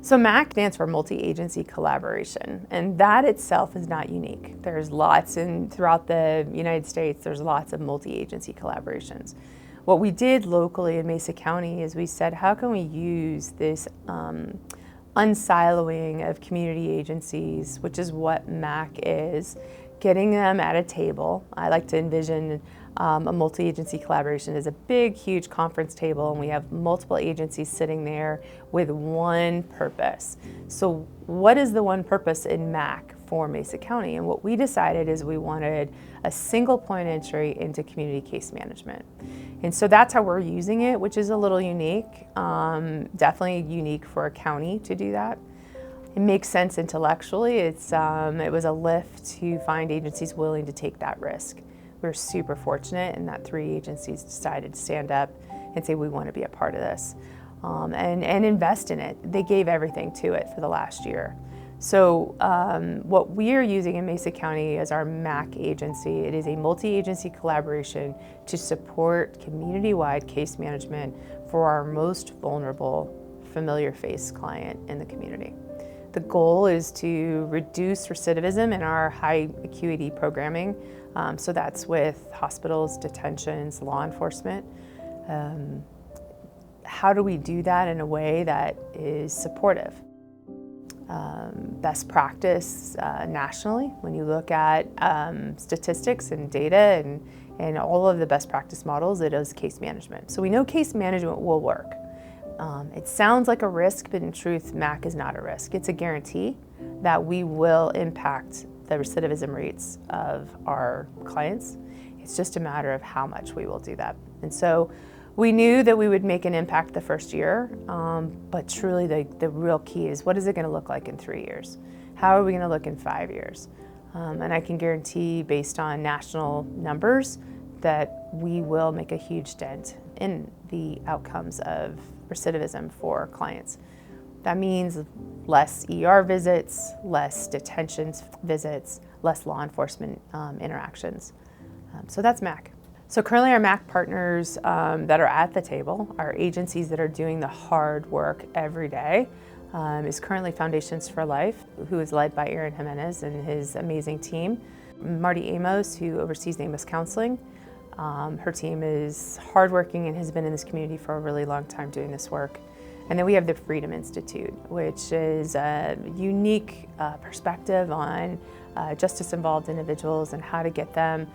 So MAC stands for multi-agency collaboration, and that itself is not unique. There's lots throughout the United States, there's lots of multi-agency collaborations. What we did locally in Mesa County is we said, how can we use this unsiloing of community agencies, which is what MAC is, getting them at a table. I like to envision a multi-agency collaboration as a big, huge conference table, and we have multiple agencies sitting there with one purpose. So what is the one purpose in MAC for Mesa County? And what we decided is we wanted a single point entry into community case management. And so that's how we're using it, which is a little unique, definitely unique for a county to do that. It makes sense intellectually. It was a lift to find agencies willing to take that risk. We're super fortunate in that 3 agencies decided to stand up and say, we want to be a part of this and invest in it. They gave everything to it for the last year. So what we are using in Mesa County as our MAC agency, it is a multi-agency collaboration to support community-wide case management for our most vulnerable familiar face client in the community. The goal is to reduce recidivism in our high acuity programming. So that's with hospitals, detentions, law enforcement. How do we do that in a way that is supportive? Best practice nationally, when you look at statistics and data and all of the best practice models, it is case management. So we know case management will work. It sounds like a risk, but in truth, MAC is not a risk. It's a guarantee that we will impact the recidivism rates of our clients. It's just a matter of how much we will do that. And so we knew that we would make an impact the first year, but truly the real key is, what is it going to look like in 3 years? How are we going to look in 5 years? And I can guarantee, based on national numbers, that we will make a huge dent in the outcomes of recidivism for clients. That means less ER visits, less detention visits, less law enforcement interactions. So that's MAC. So currently our MAC partners that are at the table, our agencies that are doing the hard work every day, is currently Foundations for Life, who is led by Aaron Jimenez and his amazing team. Marty Amos, who oversees Amos Counseling. Her team is hardworking and has been in this community for a really long time doing this work. And then we have the Freedom Institute, which is a unique perspective on justice-involved individuals and how to get them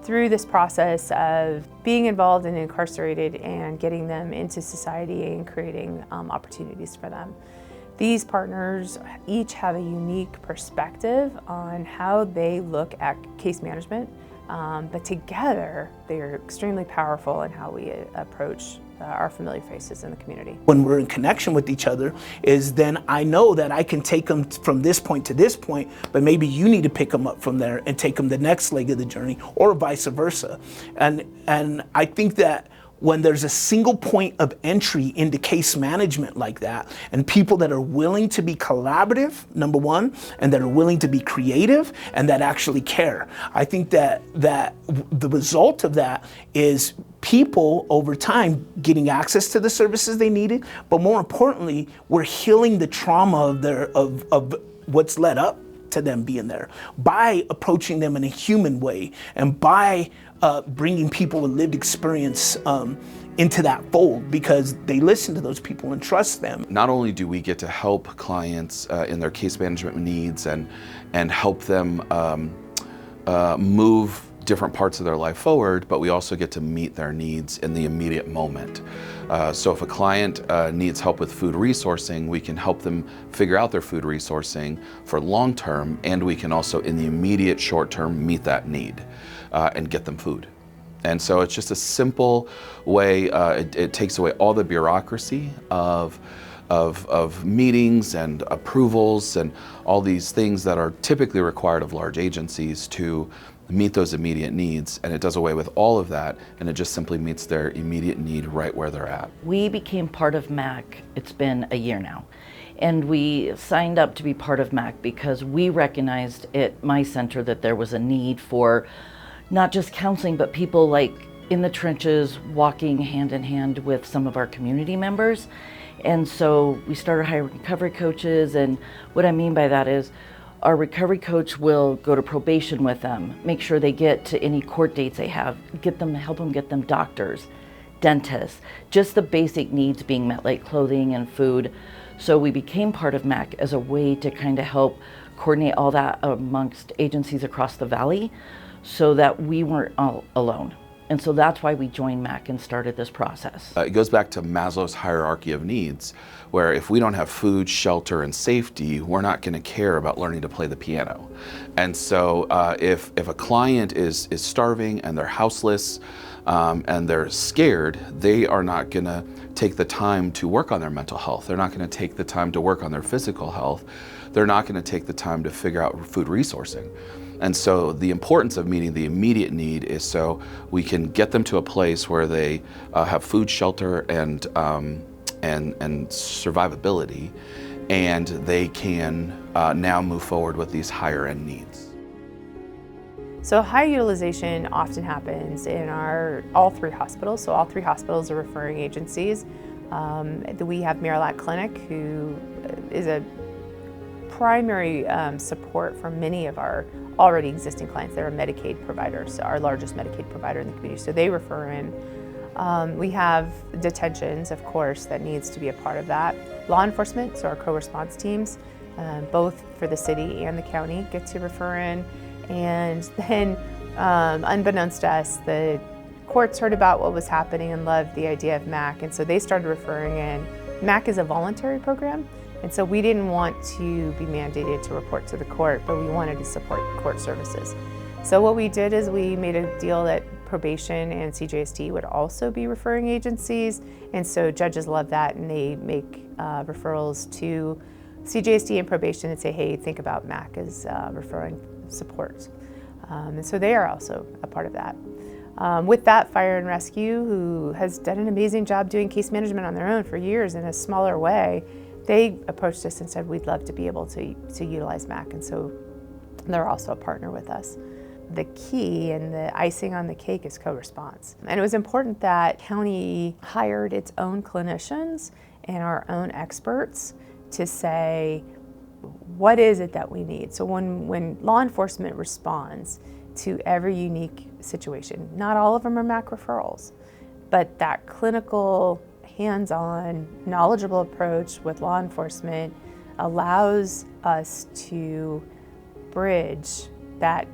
through this process of being involved and incarcerated and getting them into society and creating opportunities for them. These partners each have a unique perspective on how they look at case management, but together they are extremely powerful in how we approach our familiar faces in the community. When we're in connection with each other, is then I know that I can take them from this point to this point, but maybe you need to pick them up from there and take them the next leg of the journey, or vice versa. And I think that when there's a single point of entry into case management like that, and people that are willing to be collaborative, number one, and that are willing to be creative and that actually care, I think that the result of that is people over time getting access to the services they needed, but more importantly, we're healing the trauma of what's led up to them being there by approaching them in a human way and by bringing people with lived experience into that fold, because they listen to those people and trust them. Not only do we get to help clients in their case management needs and help them move different parts of their life forward, but we also get to meet their needs in the immediate moment. So if a client needs help with food resourcing, we can help them figure out their food resourcing for long term, and we can also in the immediate short term meet that need and get them food. And so it's just a simple way, it takes away all the bureaucracy of meetings and approvals and all these things that are typically required of large agencies to meet those immediate needs, and it does away with all of that, and it just simply meets their immediate need right where they're at. We became part of MAC, it's been a year now, and we signed up to be part of MAC because we recognized at my center that there was a need for not just counseling, but people like in the trenches walking hand in hand with some of our community members. And so we started hiring recovery coaches, and what I mean by that is our recovery coach will go to probation with them, make sure they get to any court dates they have, help them get them doctors, dentists, just the basic needs being met like clothing and food. So we became part of MAC as a way to kind of help coordinate all that amongst agencies across the valley so that we weren't all alone. And so that's why we joined MAC and started this process. It goes back to Maslow's hierarchy of needs, where if we don't have food, shelter, and safety, we're not going to care about learning to play the piano. And so if a client is starving and they're houseless and they're scared, they are not going to take the time to work on their mental health. They're not going to take the time to work on their physical health. They're not going to take the time to figure out food resourcing. And so the importance of meeting the immediate need is so we can get them to a place where they have food, shelter, and survivability, and they can now move forward with these higher end needs. So high utilization often happens in all three hospitals. So all three hospitals are referring agencies. We have Marillac Clinic, who is a primary support for many of our already existing clients. They're Medicaid providers, our largest Medicaid provider in the community, so they refer in. We have detentions, of course, that needs to be a part of that. Law enforcement, so our co-response teams, both for the city and the county, get to refer in. And then, unbeknownst to us, the courts heard about what was happening and loved the idea of MAC, and so they started referring in. MAC is a voluntary program, and so we didn't want to be mandated to report to the court, but we wanted to support court services. So what we did is we made a deal that probation and CJST would also be referring agencies, and so judges love that, and they make referrals to CJST and probation and say, hey, think about MAC as referring support. And so they are also a part of that. With that, Fire and Rescue, who has done an amazing job doing case management on their own for years in a smaller way, they approached us and said, we'd love to be able to utilize MAC, and so they're also a partner with us. The key and the icing on the cake is co-response. And it was important that county hired its own clinicians and our own experts to say, what is it that we need? So when law enforcement responds to every unique situation, not all of them are MAC referrals, but that clinical, hands-on, knowledgeable approach with law enforcement allows us to bridge that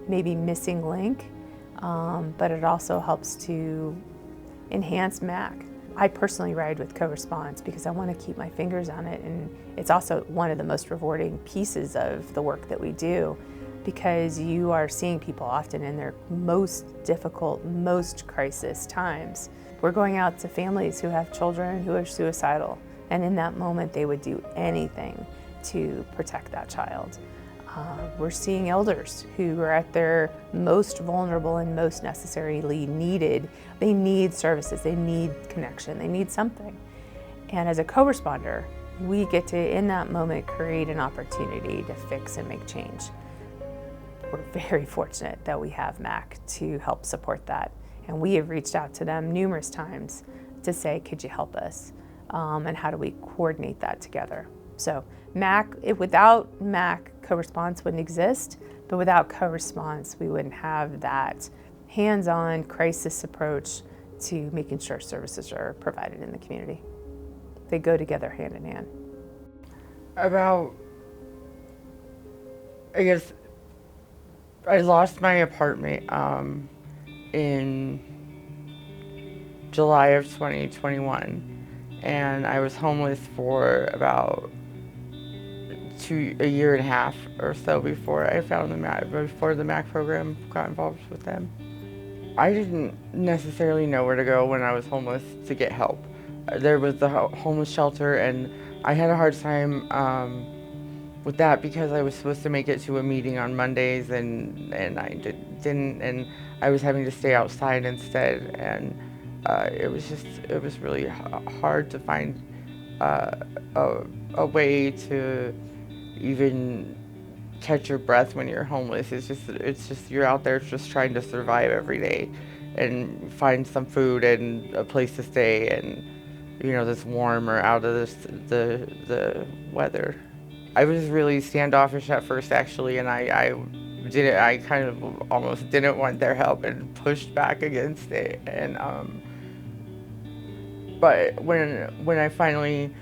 maybe missing link, but it also helps to enhance MAC. I personally ride with co-response because I want to keep my fingers on it, and it's also one of the most rewarding pieces of the work that we do, because you are seeing people often in their most difficult, most crisis times. We're going out to families who have children who are suicidal, and in that moment they would do anything to protect that child. We're seeing elders who are at their most vulnerable and most necessarily needed. They need services, they need connection, they need something. And as a co-responder, we get to, in that moment, create an opportunity to fix and make change. We're very fortunate that we have MAC to help support that. And we have reached out to them numerous times to say, could you help us? And how do we coordinate that together? So MAC, without MAC, co-response wouldn't exist, but without co-response, we wouldn't have that hands-on crisis approach to making sure services are provided in the community. They go together hand in hand. I lost my apartment in July of 2021, and I was homeless for about a year and a half or so before I found before the MAC program got involved with them. I didn't necessarily know where to go when I was homeless to get help. There was the homeless shelter, and I had a hard time with that because I was supposed to make it to a meeting on Mondays, and I didn't, and I was having to stay outside instead, and it was really hard to find a way to even catch your breath when you're homeless. It's just you're out there just trying to survive every day and find some food and a place to stay, and this warm or out of the weather. I was really standoffish at first, actually, and I kind of almost didn't want their help and pushed back against it. And but when I finally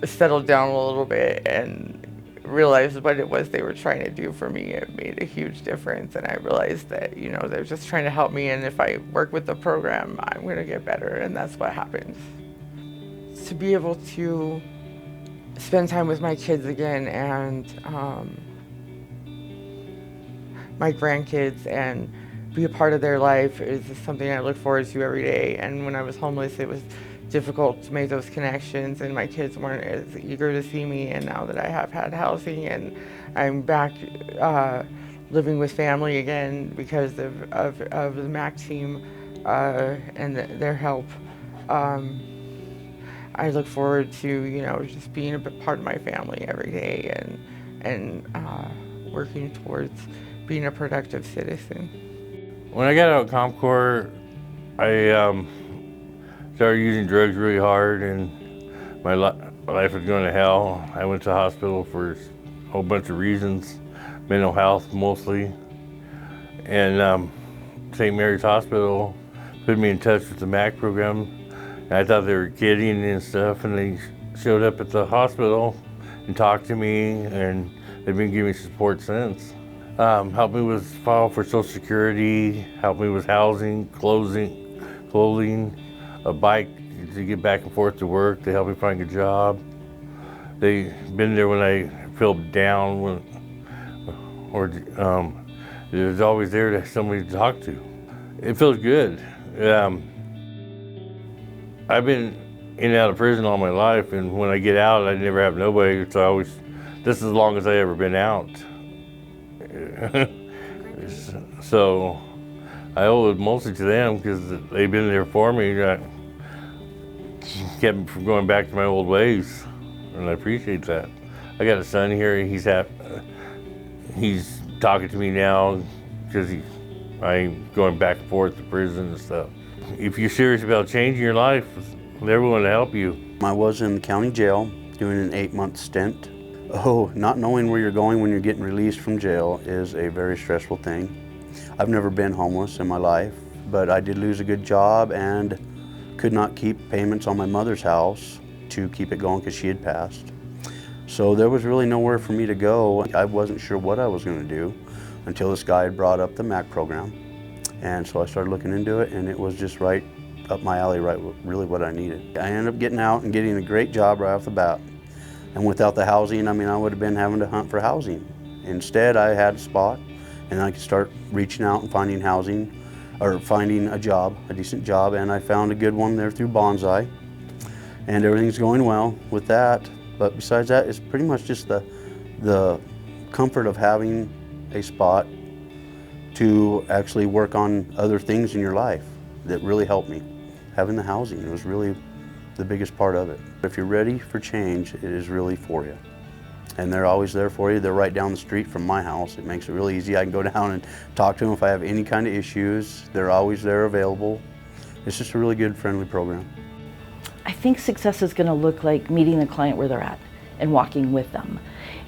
settled down a little bit and realized what it was they were trying to do for me, it made a huge difference. And I realized that, they're just trying to help me, and if I work with the program, I'm going to get better, and that's what happens. To be able to spend time with my kids again and my grandkids and be a part of their life is something I look forward to every day. And when I was homeless, it was difficult to make those connections, and my kids weren't as eager to see me. And now that I have had housing and I'm back living with family again because of the MAC team and their help, I look forward to just being a part of my family every day and working towards being a productive citizen. When I got out of Comp Corps, I started using drugs really hard, and my life was going to hell. I went to the hospital for a whole bunch of reasons, mental health mostly. And St. Mary's Hospital put me in touch with the MAC program. And I thought they were kidding and stuff, and they showed up at the hospital and talked to me, and they've been giving me support since. Helped me with file for Social Security, helped me with housing, clothing, a bike to get back and forth to work. They helped me find a job. They've been there when I feel down, or there's always there to somebody to talk to. It feels good. I've been in and out of prison all my life, and when I get out, I never have nobody. So this is as long as I ever been out. So I owe it mostly to them because they've been there for me. That kept me from going back to my old ways, and I appreciate that. I got a son here. He's talking to me now because I'm going back and forth to prison and stuff. If you're serious about changing your life, they're willing to help you. I was in the county jail doing an 8-month stint. Not knowing where you're going when you're getting released from jail is a very stressful thing. I've never been homeless in my life, but I did lose a good job and could not keep payments on my mother's house to keep it going because she had passed. So there was really nowhere for me to go. I wasn't sure what I was going to do until this guy had brought up the MAC program. And so I started looking into it, and it was just right up my alley, really what I needed. I ended up getting out and getting a great job right off the bat. And without the housing, I would have been having to hunt for housing. Instead, I had a spot, and I could start reaching out and finding housing, or finding a job, a decent job, and I found a good one there through Bonsai. And everything's going well with that. But besides that, it's pretty much just the comfort of having a spot to actually work on other things in your life that really helped me. Having the housing was really the biggest part of it. If you're ready for change, it is really for you. And they're always there for you. They're right down the street from my house. It makes it really easy. I can go down and talk to them if I have any kind of issues. They're always there available. It's just a really good, friendly program. I think success is going to look like meeting the client where they're at and walking with them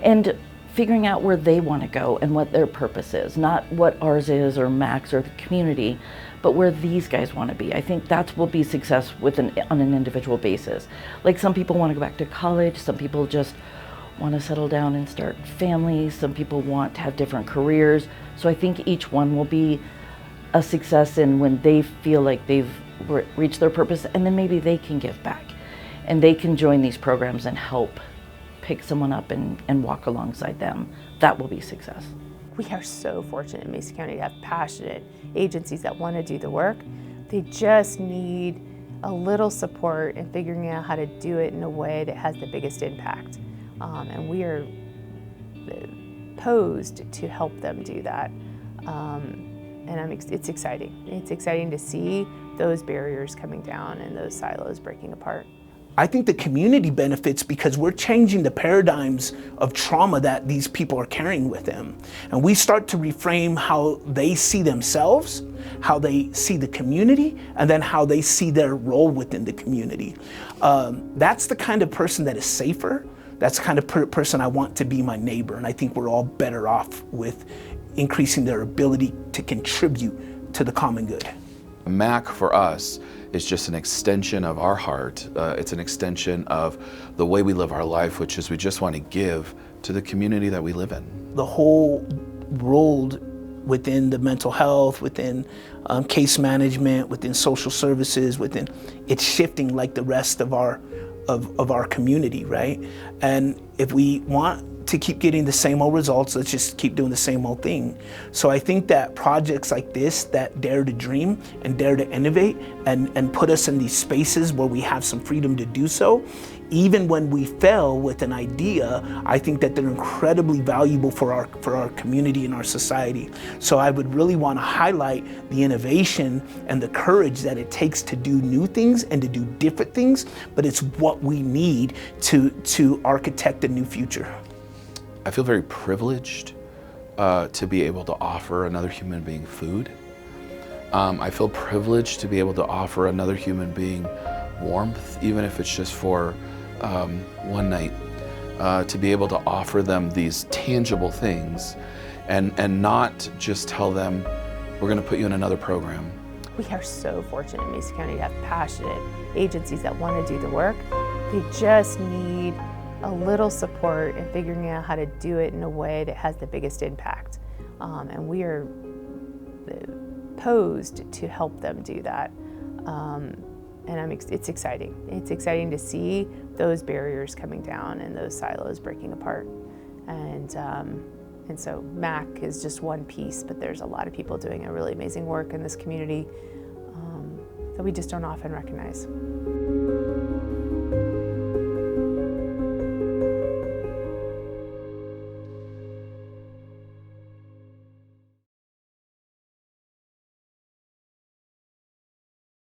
and figuring out where they want to go and what their purpose is, not what ours is or Mac's or the community, but where these guys want to be. I think that will be success on an individual basis. Like some people want to go back to college, some people just want to settle down and start families, some people want to have different careers. So I think each one will be a success in when they feel like they've reached their purpose, and then maybe they can give back and they can join these programs and help pick someone up and walk alongside them. That will be success. We are so fortunate in Mesa County to have passionate agencies that want to do the work. They just need a little support in figuring out how to do it in a way that has the biggest impact. And we are posed to help them do that. And it's exciting. It's exciting to see those barriers coming down and those silos breaking apart. I think the community benefits because we're changing the paradigms of trauma that these people are carrying with them. And we start to reframe how they see themselves, how they see the community, and then how they see their role within the community. That's the kind of person that is safer. That's the kind of person I want to be my neighbor. And I think we're all better off with increasing their ability to contribute to the common good. MAC for us is just an extension of our heart. It's an extension of the way we live our life, which is we just want to give to the community that we live in. The whole world within the mental health, within case management, within social services, it's shifting like the rest of our community, right? And if we want to keep getting the same old results, let's just keep doing the same old thing. So I think that projects like this that dare to dream and dare to innovate and put us in these spaces where we have some freedom to do so, even when we fail with an idea, I think that they're incredibly valuable for our community and our society. So I would really want to highlight the innovation and the courage that it takes to do new things and to do different things, but it's what we need to architect a new future. I feel very privileged to be able to offer another human being food. I feel privileged to be able to offer another human being warmth, even if it's just for one night, to be able to offer them these tangible things and not just tell them, we're going to put you in another program. We are so fortunate in Mesa County to have passionate agencies that want to do the work. They just need a little support in figuring out how to do it in a way that has the biggest impact. And we are posed to help them do that. And it's exciting. It's exciting to see those barriers coming down and those silos breaking apart. And so MAC is just one piece, but there's a lot of people doing a really amazing work in this community that we just don't often recognize.